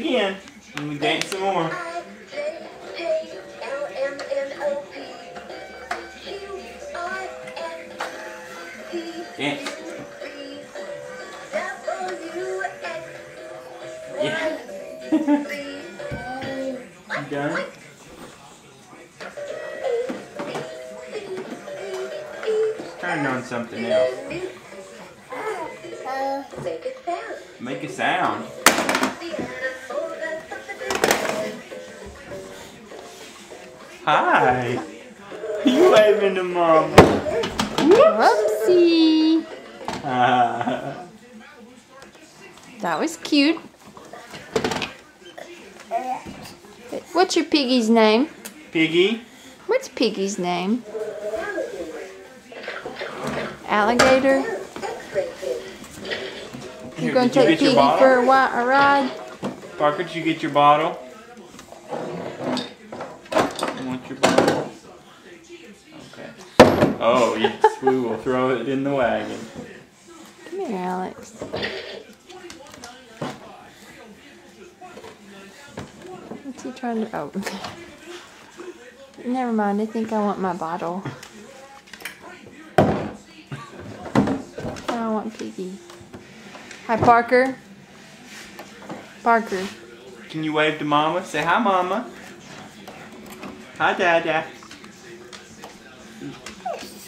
again. And we dance some more. Dance. Yeah. You done? Turn on something else. Make a sound. Hi. You waving to Mama. Whoopsie. That was cute. What's your piggy's name? Piggy. What's Piggy's name? Alligator? You're going to take Piggy for a ride? Parker, did you get your bottle? You want your bottle? Okay. Oh, yes, we will throw it in the wagon. Come here, Alex. What's he trying to... Oh. Never mind, I think I want my bottle. I want Piggy. Hi, Parker. Parker. Can you wave to Mama? Say hi, Mama. Hi, Dada.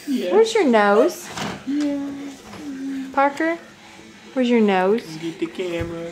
Yeah. Where's your nose? Yeah. Parker, where's your nose? Get the camera.